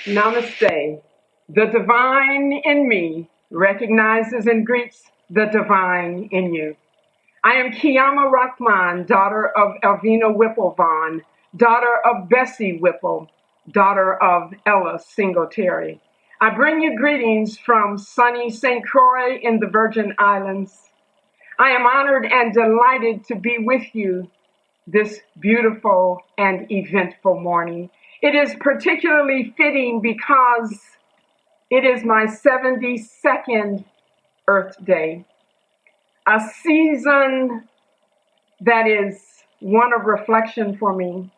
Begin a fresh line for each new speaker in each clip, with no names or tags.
Namaste. The divine in me recognizes and greets the divine in you. I am Qiyamah Rahman, daughter of Elvina Whipple Vaughn, daughter of Bessie Whipple, daughter of Ella Singletary. I bring you greetings from sunny St. Croix in the Virgin Islands. I am honored and delighted to be with you this beautiful and eventful morning. It is particularly fitting because it is my 72nd Earth Day, a season that is one of reflection for me.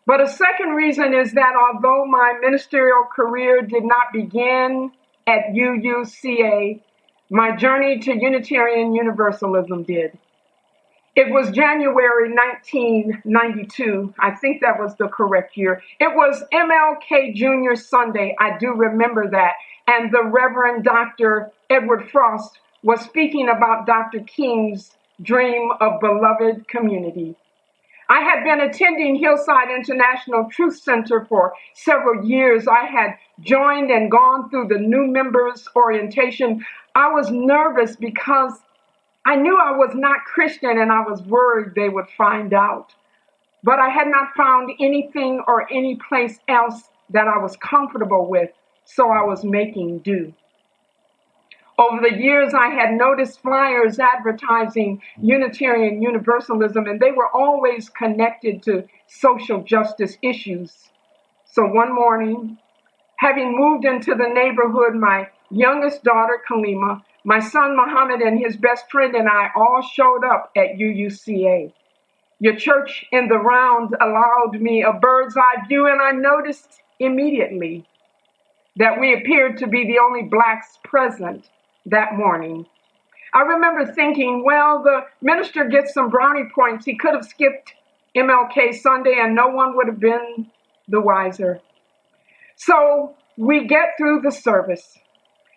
But a second reason is that although my ministerial career did not begin at UUCA, my journey to Unitarian Universalism did. It was January 1992. I think that was the correct year. It was MLK Jr. Sunday. I do remember that. And the Reverend Dr. Edward Frost was speaking about Dr. King's dream of beloved community. I had been attending Hillside International Truth Center for several years. I had joined and gone through the new members orientation. I was nervous because I knew I was not Christian and I was worried they would find out. But I had not found anything or any place else that I was comfortable with, so I was making do. Over the years, I had noticed flyers advertising Unitarian Universalism, and they were always connected to social justice issues. So one morning, having moved into the neighborhood, my youngest daughter, Kalima, my son, Muhammad, and his best friend and I all showed up at UUCA. Your church in the round allowed me a bird's eye view, and I noticed immediately that we appeared to be the only blacks present that morning. I remember thinking, well, the minister gets some brownie points. He could have skipped MLK Sunday and no one would have been the wiser. So we get through the service.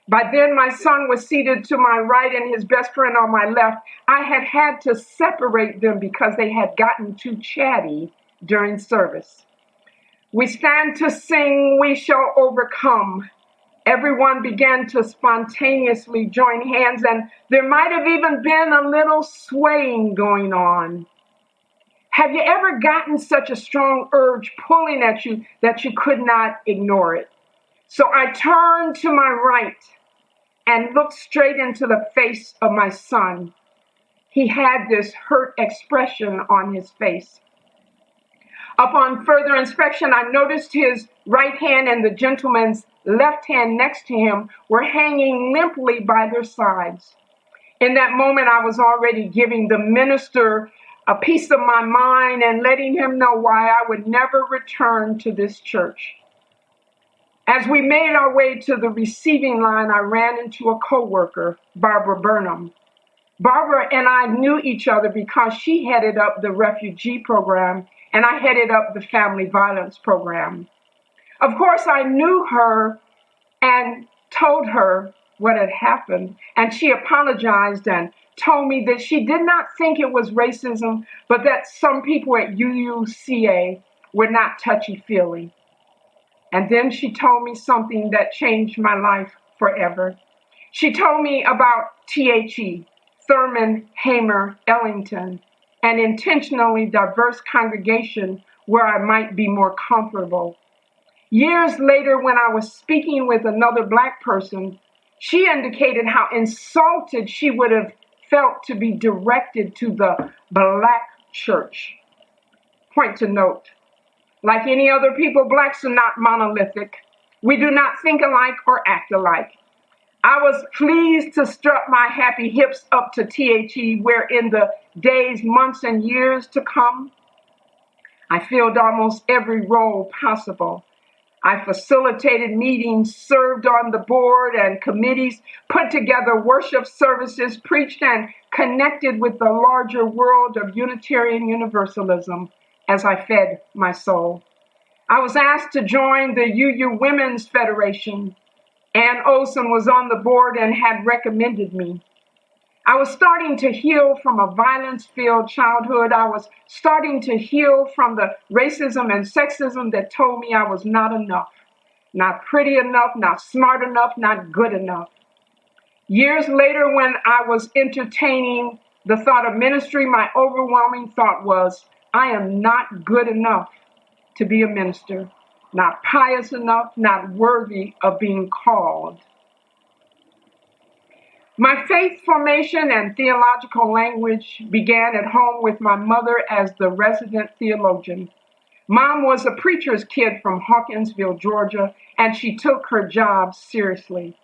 By then, my son was seated to my right and his best friend on my left. I had to separate them because they had gotten too chatty during service. We stand to sing, we shall overcome. Everyone began to spontaneously join hands, and there might have even been a little swaying going on. Have you ever gotten such a strong urge pulling at you that you could not ignore it? So I turned to my right and looked straight into the face of my son. He had this hurt expression on his face. Upon further inspection, I noticed his right hand and the gentleman's left hand next to him were hanging limply by their sides. In that moment, I was already giving the minister a piece of my mind and letting him know why I would never return to this church. As we made our way to the receiving line, I ran into a coworker, Barbara Burnham. Barbara and I knew each other because she headed up the refugee program and I headed up the family violence program. Of course, I knew her and told her what had happened, and she apologized and told me that she did not think it was racism, but that some people at UUCA were not touchy-feely. And then she told me something that changed my life forever. She told me about THE, Thurman Hamer Ellington, an intentionally diverse congregation where I might be more comfortable. Years later, when I was speaking with another Black person, she indicated how insulted she would have felt to be directed to the Black church. Point to note. Like any other people, Blacks are not monolithic. We do not think alike or act alike. I was pleased to strut my happy hips up to THE, where in the days, months, and years to come, I filled almost every role possible. I facilitated meetings, served on the board and committees, put together worship services, preached and connected with the larger world of Unitarian Universalism as I fed my soul. I was asked to join the UU Women's Federation. Ann Olson was on the board and had recommended me. I was starting to heal from a violence-filled childhood. I was starting to heal from the racism and sexism that told me I was not enough. not pretty enough, not smart enough, not good enough. Years later, when I was entertaining the thought of ministry, my overwhelming thought was, I am not good enough to be a minister, not pious enough, not worthy of being called. My faith formation and theological language began at home with my mother as the resident theologian. Mom was a preacher's kid from Hawkinsville, Georgia, and she took her job seriously.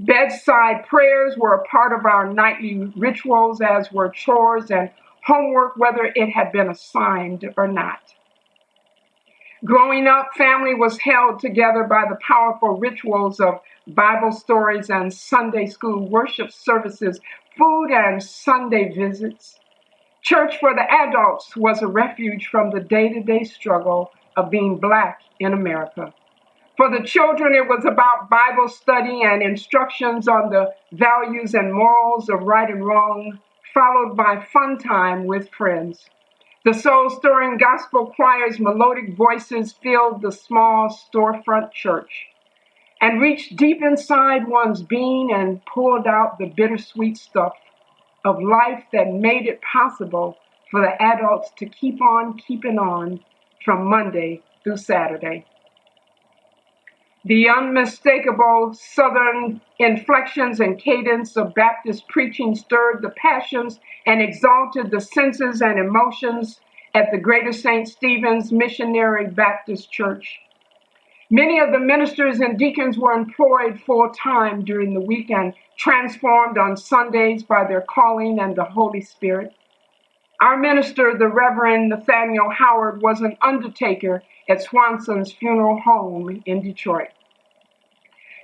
Bedside prayers were a part of our nightly rituals, as were chores and homework, whether it had been assigned or not. Growing up, family was held together by the powerful rituals of Bible stories and Sunday school worship services, food and Sunday visits. Church for the adults was a refuge from the day-to-day struggle of being Black in America. For the children, it was about Bible study and instructions on the values and morals of right and wrong, followed by fun time with friends. The soul-stirring gospel choir's melodic voices filled the small storefront church and reached deep inside one's being and pulled out the bittersweet stuff of life that made it possible for the adults to keep on keeping on from Monday through Saturday. The unmistakable Southern inflections and cadence of Baptist preaching stirred the passions and exalted the senses and emotions at the Greater St. Stephen's Missionary Baptist Church. Many of the ministers and deacons were employed full-time during the week and transformed on Sundays by their calling and the Holy Spirit. Our minister, the Reverend Nathaniel Howard, was an undertaker at Swanson's funeral home in Detroit.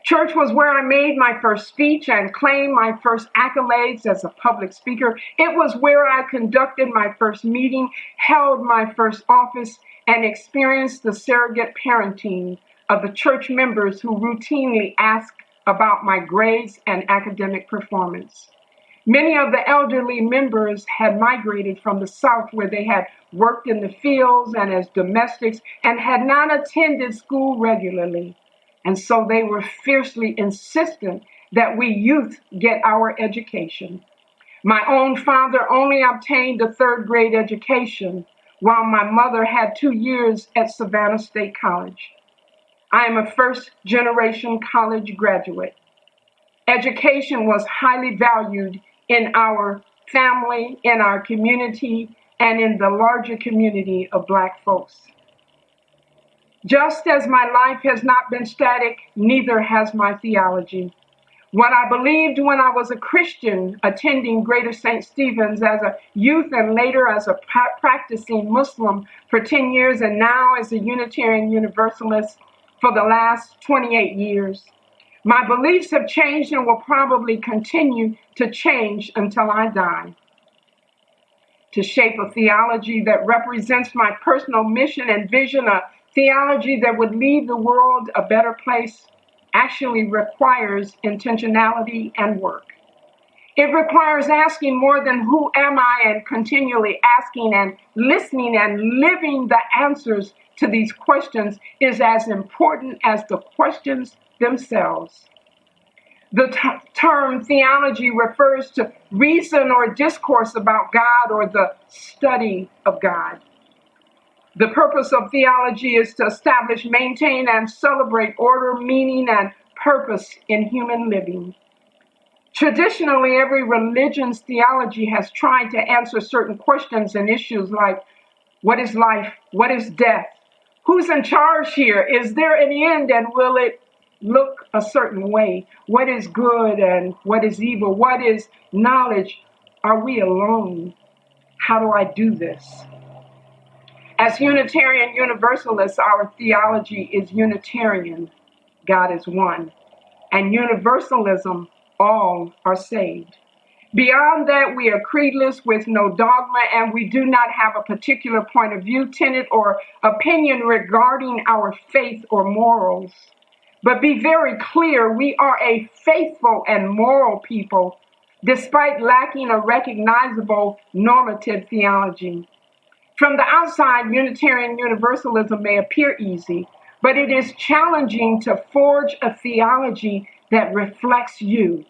Church was where I made my first speech and claimed my first accolades as a public speaker. It was where I conducted my first meeting, held my first office, and experienced the surrogate parenting of the church members who routinely asked about my grades and academic performance. Many of the elderly members had migrated from the South, where they had worked in the fields and as domestics and had not attended school regularly. And so they were fiercely insistent that we youth get our education. My own father only obtained a third-grade education, while my mother had 2 years at Savannah State College. I am a first-generation college graduate. Education was highly valued in our family, in our community, and in the larger community of Black folks. Just as my life has not been static, neither has my theology. What I believed when I was a Christian attending Greater St. Stephen's as a youth and later as a practicing Muslim for 10 years and now as a Unitarian Universalist for the last 28 years. My beliefs have changed and will probably continue to change until I die. To shape a theology that represents my personal mission and vision, a theology that would leave the world a better place, actually requires intentionality and work. It requires asking more than who am I, and continually asking and listening and living the answers to these questions is as important as the questions themselves. The term theology refers to reason or discourse about God or the study of God. The purpose of theology is to establish, maintain, and celebrate order, meaning, and purpose in human living. Traditionally, every religion's theology has tried to answer certain questions and issues like, what is life? What is death? Who's in charge here? Is there an end, and will it look a certain way? What is good and what is evil? What is knowledge? Are we alone? How do I do this? As Unitarian Universalists, our theology is Unitarian. God is one. And Universalism, all are saved. Beyond that, we are creedless with no dogma, and we do not have a particular point of view, tenet, or opinion regarding our faith or morals. But be very clear, we are a faithful and moral people, despite lacking a recognizable normative theology. From the outside, Unitarian Universalism may appear easy. but it is challenging to forge a theology that reflects you,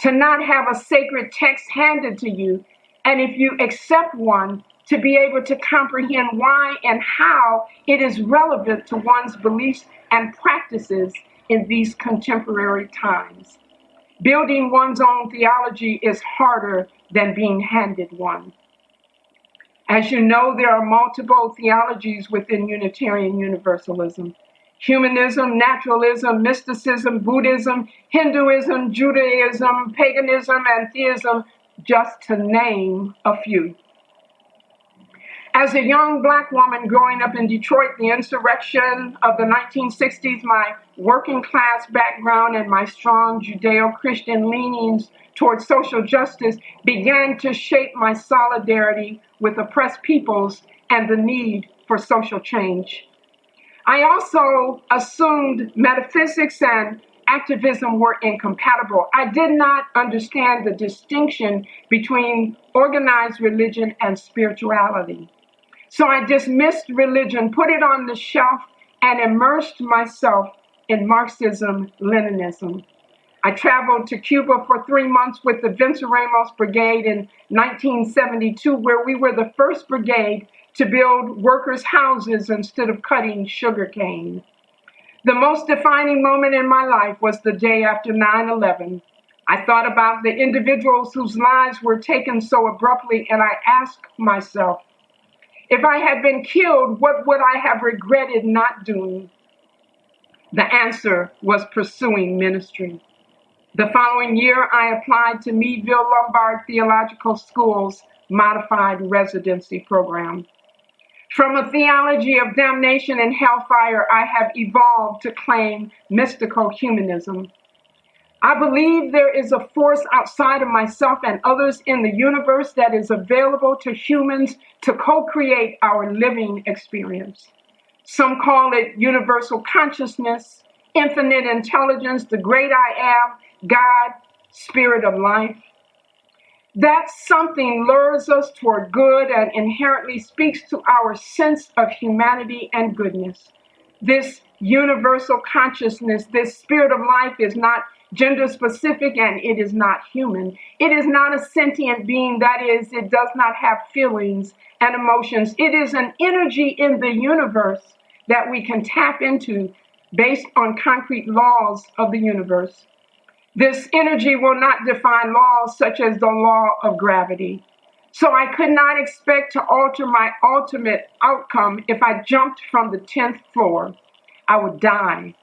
to not have a sacred text handed to you, and if you accept one, to be able to comprehend why and how it is relevant to one's beliefs and practices in these contemporary times. Building one's own theology is harder than being handed one. As you know, there are multiple theologies within Unitarian Universalism: humanism, naturalism, mysticism, Buddhism, Hinduism, Judaism, paganism, and theism, just to name a few. As a young Black woman growing up in Detroit, the insurrection of the 1960s, my working class background, and my strong Judeo-Christian leanings towards social justice began to shape my solidarity with oppressed peoples and the need for social change. I also assumed metaphysics and activism were incompatible. I did not understand the distinction between organized religion and spirituality. So I dismissed religion, put it on the shelf, and immersed myself in Marxism-Leninism. I traveled to Cuba for 3 months with the Venceremos Brigade in 1972, where we were the first brigade to build workers' houses instead of cutting sugarcane. The most defining moment in my life was the day after 9/11. I thought about the individuals whose lives were taken so abruptly, and I asked myself, if I had been killed, what would I have regretted not doing? The answer was pursuing ministry. The following year, I applied to Meadville Lombard Theological School's modified residency program. From a theology of damnation and hellfire, I have evolved to claim mystical humanism. I believe there is a force outside of myself and others in the universe that is available to humans to co-create our living experience. Some call it universal consciousness, infinite intelligence, the great I am, God, spirit of life. That something lures us toward good and inherently speaks to our sense of humanity and goodness. This universal consciousness, this spirit of life is not gender specific and it is not human. It is not a sentient being, that is, it does not have feelings and emotions. It is an energy in the universe that we can tap into based on concrete laws of the universe. This energy will not define laws such as the law of gravity. So I could not expect to alter my ultimate outcome if I jumped from the 10th floor. I would die.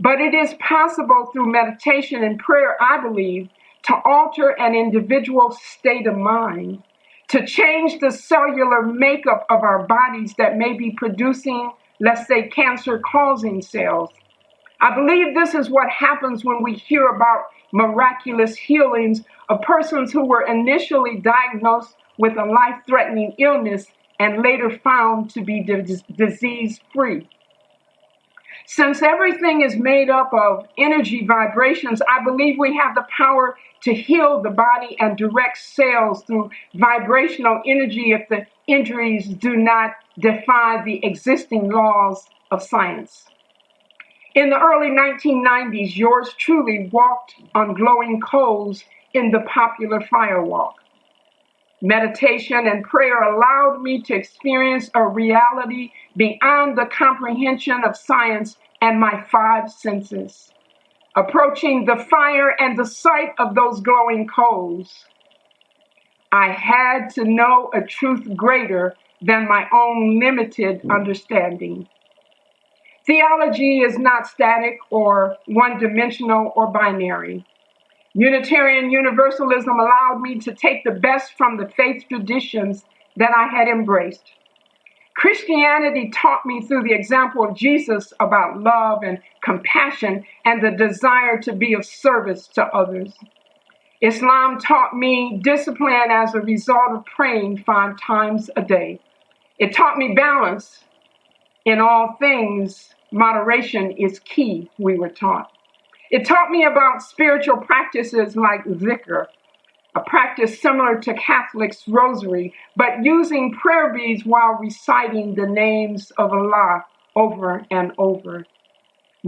But it is possible through meditation and prayer, I believe, to alter an individual's state of mind, to change the cellular makeup of our bodies that may be producing, let's say, cancer-causing cells. I believe this is what happens when we hear about miraculous healings of persons who were initially diagnosed with a life-threatening illness and later found to be disease-free. Since everything is made up of energy vibrations, I believe we have the power to heal the body and direct cells through vibrational energy if the injuries do not defy the existing laws of science. In the early 1990s, yours truly walked on glowing coals in the popular firewalk. Meditation and prayer allowed me to experience a reality beyond the comprehension of science and my 5 senses. Approaching the fire and the sight of those glowing coals, I had to know a truth greater than my own limited understanding. Theology is not static or one-dimensional or binary. Unitarian Universalism allowed me to take the best from the faith traditions that I had embraced. Christianity taught me through the example of Jesus about love and compassion and the desire to be of service to others. Islam taught me discipline as a result of praying 5 times a day. It taught me balance. In all things, moderation is key, we were taught. It taught me about spiritual practices like zikr, a practice similar to Catholics' rosary, but using prayer beads while reciting the names of Allah over and over.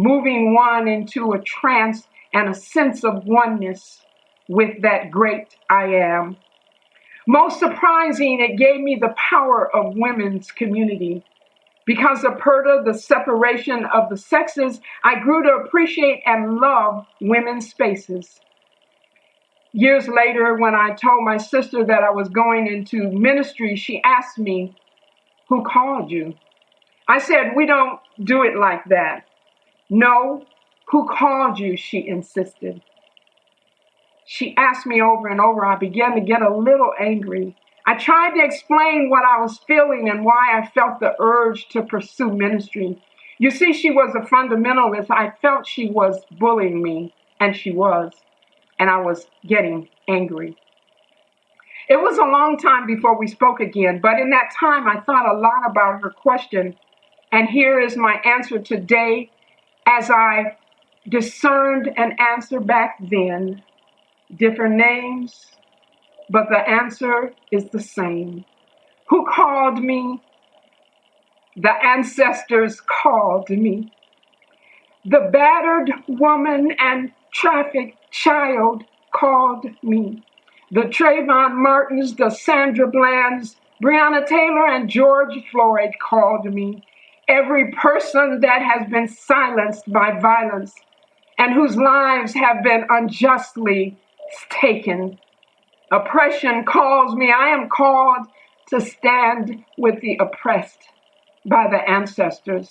moving one into a trance and a sense of oneness with that great I am. Most surprising, it gave me the power of women's community. Because of PERTA, the separation of the sexes, I grew to appreciate and love women's spaces. Years later, when I told my sister that I was going into ministry, she asked me, "Who called you?" I said, "We don't do it like that." "No, who called you?" she insisted. She asked me over and over. I began to get a little angry. I tried to explain what I was feeling and why I felt the urge to pursue ministry. You see, she was a fundamentalist. I felt she was bullying me, and she was, and I was getting angry. It was a long time before we spoke again, but in that time I thought a lot about her question, and here is my answer today as I discerned an answer back then. Different names, but the answer is the same. Who called me? The ancestors called me. The battered woman and trafficked child called me. The Trayvon Martins, the Sandra Blands, Breonna Taylor, and George Floyd called me. Every person that has been silenced by violence and whose lives have been unjustly taken. Oppression calls me. I am called to stand with the oppressed by the ancestors.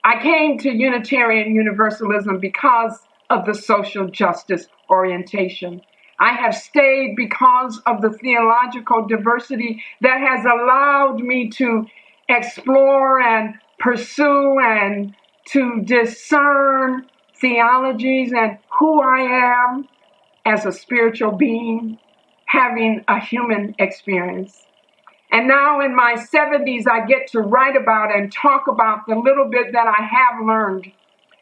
I came to Unitarian Universalism because of the social justice orientation. I have stayed because of the theological diversity that has allowed me to explore and pursue and to discern theologies and who I am as a spiritual being, having a human experience. And now in my 70s, I get to write about and talk about the little bit that I have learned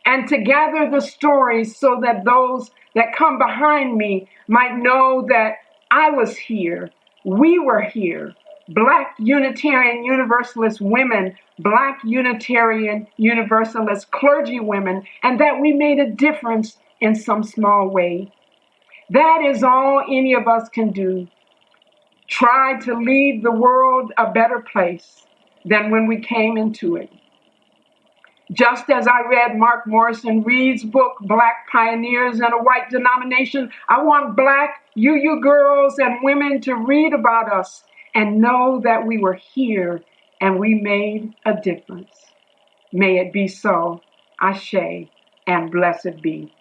and to gather the stories so that those that come behind me might know that I was here, we were here, Black Unitarian Universalist women, Black Unitarian Universalist clergy women, and that we made a difference in some small way. That is all any of us can do. Try to leave the world a better place than when we came into it. Just as I read Mark Morrison Reed's book, Black Pioneers in a White Denomination, I want Black UU girls and women to read about us and know that we were here and we made a difference. May it be so. Ashe, and blessed be.